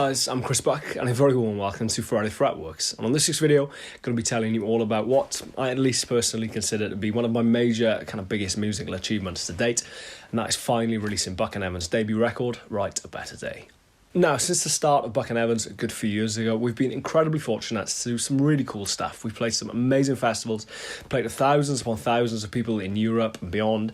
guys, I'm Chris Bach and a very warm welcome to Fretworks. And on this week's video, I'm going to be telling you all about what I at least personally consider to be one of my major biggest musical achievements to date, and that is finally releasing Buck & Evans' debut record, Write a Better Day. Now, since the start of Buck & Evans a good few years ago, we've been incredibly fortunate to do some really cool stuff. We've played some amazing festivals, played to thousands upon thousands of people in Europe and beyond,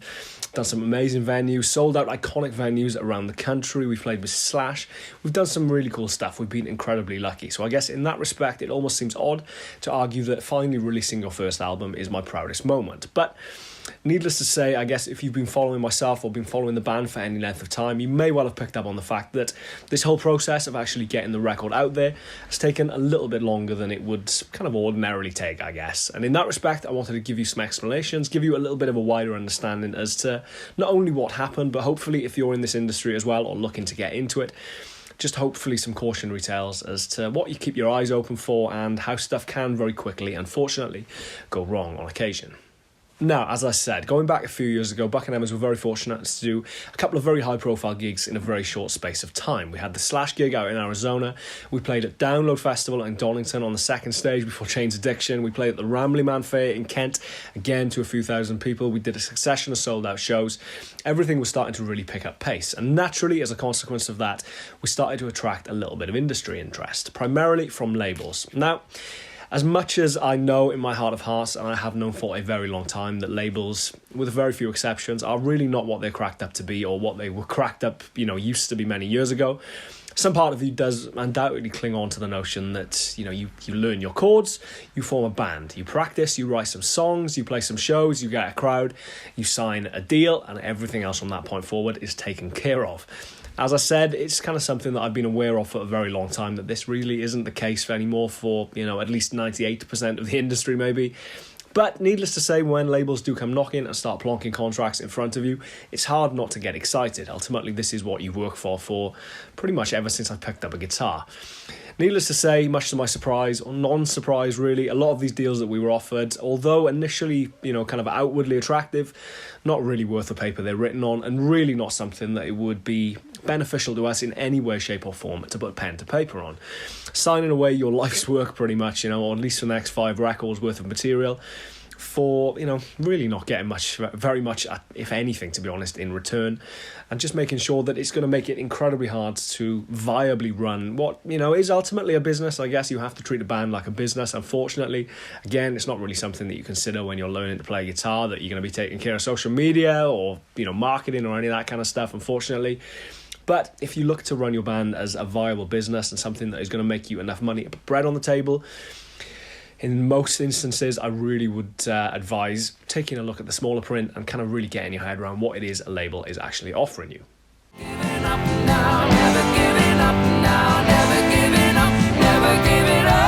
done some amazing venues, sold out iconic venues around the country. We've played with Slash. We've done some really cool stuff. We've been incredibly lucky. So I guess in that respect, it almost seems odd to argue that finally releasing your first album is my proudest moment. But needless to say, I guess if you've been following myself or been following the band for any length of time, you may well have picked up on the fact that this whole process of actually getting the record out there has taken a little bit longer than it would ordinarily take, I guess. And in that respect, I wanted to give you some explanations, give you a little bit of a wider understanding as to not only what happened, but hopefully if you're in this industry as well or looking to get into it, just hopefully some cautionary tales as to what you keep your eyes open for and how stuff can very quickly, unfortunately, go wrong on occasion. Now, as I said, going back a few years ago, Buck & Evans were very fortunate to do a couple of very high-profile gigs in a very short space of time. We had the Slash gig out in Arizona. We played at Download Festival in Donington on the second stage before Chains Addiction. We played at the Rambling Man Fair in Kent, again to a few thousand people. We did a succession of sold-out shows. Everything was starting to really pick up pace. And naturally, as a consequence of that, we started to attract a little bit of industry interest, primarily from labels. Now, as much as I know in my heart of hearts, and I have known for a very long time, that labels, with very few exceptions, are really not what they're cracked up to be or what they were cracked up, used to be many years ago. Some part of you does undoubtedly cling on to the notion that, you learn your chords, you form a band, you practice, you write some songs, you play some shows, you get a crowd, you sign a deal, and everything else from that point forward is taken care of. As I said, it's something that I've been aware of for a very long time, that this really isn't the case anymore for, at least 98% of the industry maybe. But needless to say, when labels do come knocking and start plonking contracts in front of you, it's hard not to get excited. Ultimately, this is what you work for pretty much ever since I picked up a guitar. Needless to say, much to my surprise, or non-surprise really, a lot of these deals that we were offered, although initially, outwardly attractive, not really worth the paper they're written on, and really not something that it would be beneficial to us in any way, shape or form to put pen to paper on. Signing away your life's work pretty much, or at least for the next 5 records worth of material, for, really not getting very much, if anything, to be honest, in return, and just making sure that it's going to make it incredibly hard to viably run what, is ultimately a business. I guess you have to treat a band like a business, unfortunately. Again, it's not really something that you consider when you're learning to play guitar, that you're going to be taking care of social media or, marketing or any of that kind of stuff, unfortunately. But if you look to run your band as a viable business and something that is going to make you enough money to put bread on the table, in most instances, I really would advise taking a look at the smaller print and really getting your head around what it is a label is actually offering you. Giving up now, never giving up now, never giving up, never giving up.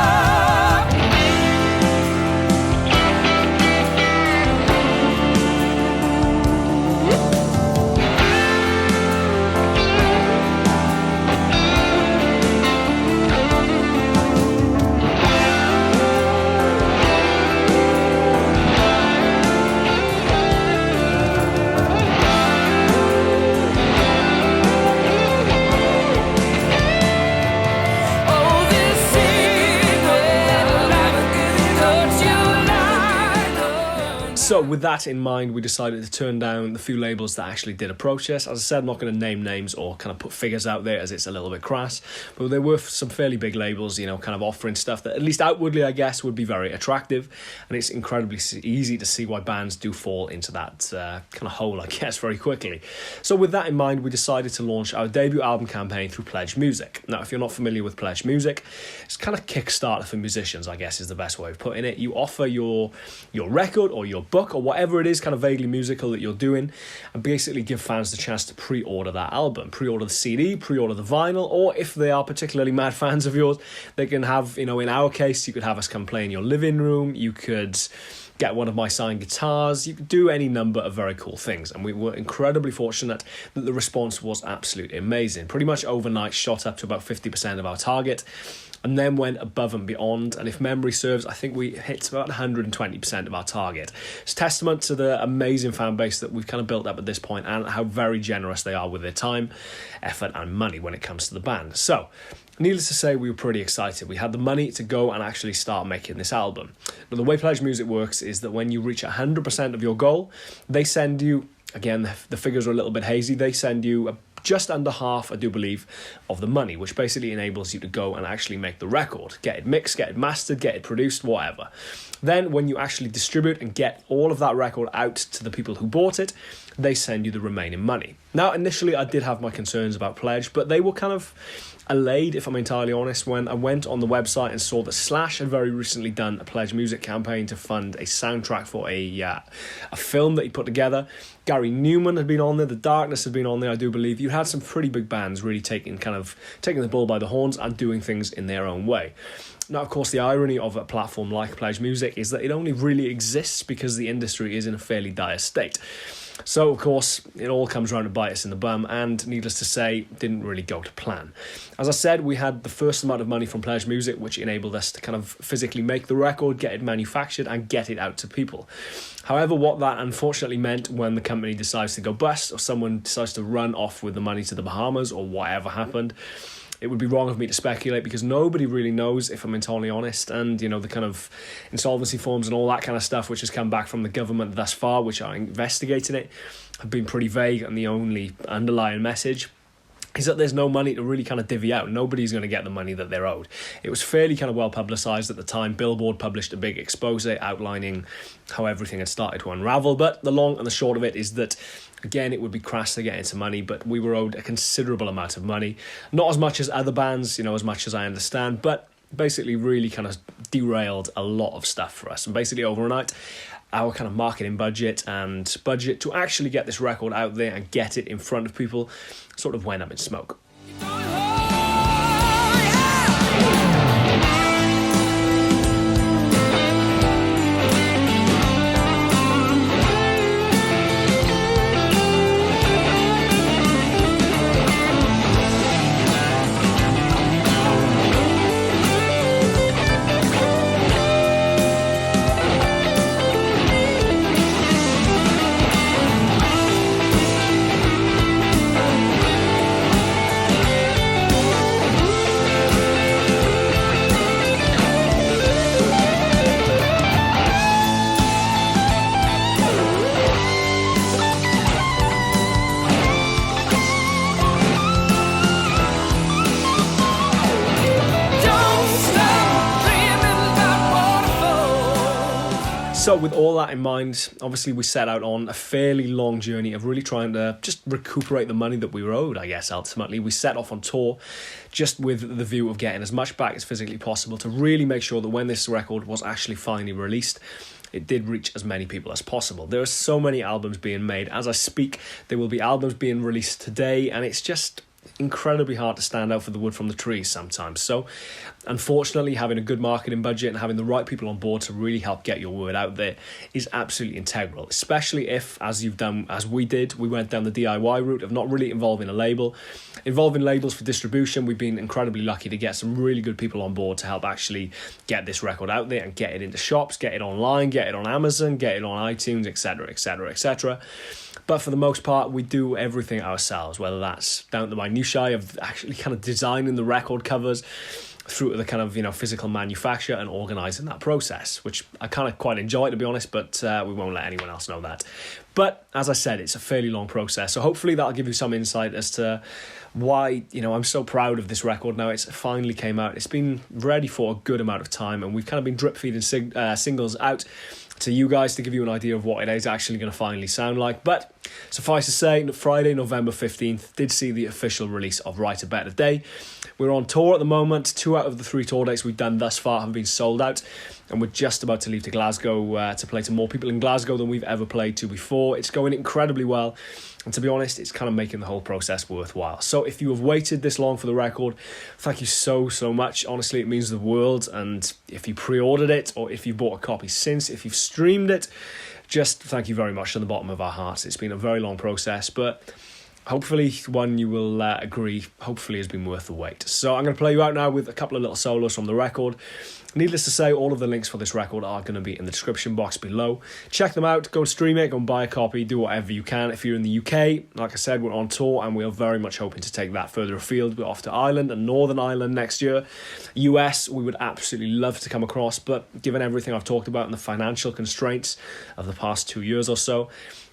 So with that in mind, we decided to turn down the few labels that actually did approach us. As I said, I'm not going to name names or put figures out there as it's a little bit crass, but there were some fairly big labels, offering stuff that at least outwardly, I guess, would be very attractive. And it's incredibly easy to see why bands do fall into that hole, I guess, very quickly. So with that in mind, we decided to launch our debut album campaign through Pledge Music. Now, if you're not familiar with Pledge Music, it's Kickstarter for musicians, I guess is the best way of putting it. You offer your record or your book or whatever it is vaguely musical that you're doing, and basically give fans the chance to pre-order that album, pre-order the CD, pre-order the vinyl, or if they are particularly mad fans of yours, they can have, in our case, you could have us come play in your living room, you could get one of my signed guitars, you could do any number of very cool things, and we were incredibly fortunate that the response was absolutely amazing. Pretty much overnight shot up to about 50% of our target, and then went above and beyond. And if memory serves, I think we hit about 120% of our target. It's testament to the amazing fan base that we've kind of built up at this point, and how very generous they are with their time, effort and money when it comes to the band. So needless to say, we were pretty excited. We had the money to go and actually start making this album. Now, the way Pledge Music works is that when you reach 100% of your goal, they send you, again, the figures are a little bit hazy, they send you just under half, I do believe, of the money, which basically enables you to go and actually make the record, get it mixed, get it mastered, get it produced, whatever. Then when you actually distribute and get all of that record out to the people who bought it, they send you the remaining money. Now, initially I did have my concerns about Pledge, but they were kind of allayed, if I'm entirely honest, when I went on the website and saw that Slash had very recently done a Pledge Music campaign to fund a soundtrack for a film that he put together. Gary Newman had been on there, The Darkness had been on there, I do believe. You had some pretty big bands really taking the bull by the horns and doing things in their own way. Now, of course, the irony of a platform like Pledge Music is that it only really exists because the industry is in a fairly dire state. So, of course, it all comes around to bite us in the bum, and needless to say, didn't really go to plan. As I said, we had the first amount of money from Pledge Music, which enabled us to kind of physically make the record, get it manufactured, and get it out to people. However, what that unfortunately meant when the company decides to go bust, or someone decides to run off with the money to the Bahamas, or whatever happened, it would be wrong of me to speculate because nobody really knows, if I'm entirely honest. And, you know, the kind of insolvency forms and all that kind of stuff which has come back from the government thus far, which are investigating it, have been pretty vague. And the only underlying message is that there's no money to really kind of divvy out. Nobody's going to get the money that they're owed. It was fairly kind of well publicised at the time. Billboard published a big expose outlining how everything had started to unravel. But the long and the short of it is that, again, it would be crass to get into money, but we were owed a considerable amount of money. Not as much as other bands, you know, as much as I understand, but basically really kind of derailed a lot of stuff for us. And basically overnight, our kind of marketing budget to actually get this record out there and get it in front of people sort of went up in smoke. So with all that in mind, obviously we set out on a fairly long journey of really trying to just recuperate the money that we were owed, I guess, ultimately. We set off on tour just with the view of getting as much back as physically possible to really make sure that when this record was actually finally released, it did reach as many people as possible. There are so many albums being made. As I speak, there will be albums being released today, and it's just incredibly hard to stand out for the wood from the trees sometimes. So unfortunately, having a good marketing budget and having the right people on board to really help get your word out there is absolutely integral, especially if, as we did, we went down the DIY route of not really involving a label. Involving labels for distribution, we've been incredibly lucky to get some really good people on board to help actually get this record out there and get it into shops, get it online, get it on Amazon, get it on iTunes, etc, etc, etc. But for the most part, we do everything ourselves, whether that's down to the minutiae of actually kind of designing the record covers, through to the kind of, you know, physical manufacture and organising that process, which I kind of quite enjoy, to be honest, but we won't let anyone else know that. But as I said, it's a fairly long process, so hopefully that'll give you some insight as to why, you know, I'm so proud of this record now. It's finally came out. It's been ready for a good amount of time, and we've kind of been drip feeding singles out to you guys to give you an idea of what it is actually going to finally sound like. But suffice to say, Friday, November 15th, did see the official release of Write a Better Day. We're on tour at the moment. 2 out of the 3 tour dates we've done thus far have been sold out, and we're just about to leave to Glasgow to play to more people in Glasgow than we've ever played to before. It's going incredibly well, and to be honest, it's kind of making the whole process worthwhile. So if you have waited this long for the record, thank you so much. Honestly, it means the world. And if you pre-ordered it, or if you bought a copy since, if you've streamed it, just thank you very much from the bottom of our hearts. It's been a very long process, but hopefully one you will agree hopefully has been worth the wait. So I'm going to play you out now with a couple of little solos from the record. Needless to say, all of the links for this record are going to be in the description box below. Check them out, go stream it, go and buy a copy, do whatever you can. If you're in the UK, like I said, we're on tour and we are very much hoping to take that further afield. We're off to Ireland and Northern Ireland next year. US, we would absolutely love to come across, but given everything I've talked about and the financial constraints of the past 2 years or so,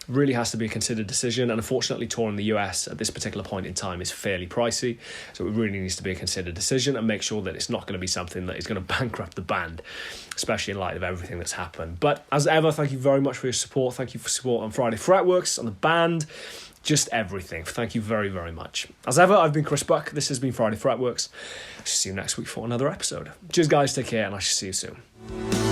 really has to be a considered decision, and unfortunately touring the US at this particular point in time is fairly pricey, so it really needs to be a considered decision and make sure that it's not going to be something that is going to bankrupt the band, especially in light of everything that's happened. But as ever, thank you very much for your support. Thank you for support on Friday Fretworks, on the band, just everything. Thank you very, very much. As ever, I've been Chris Buck. This has been Friday Fretworks. I shall see you next week for another episode. Cheers guys, take care, and I shall see you soon.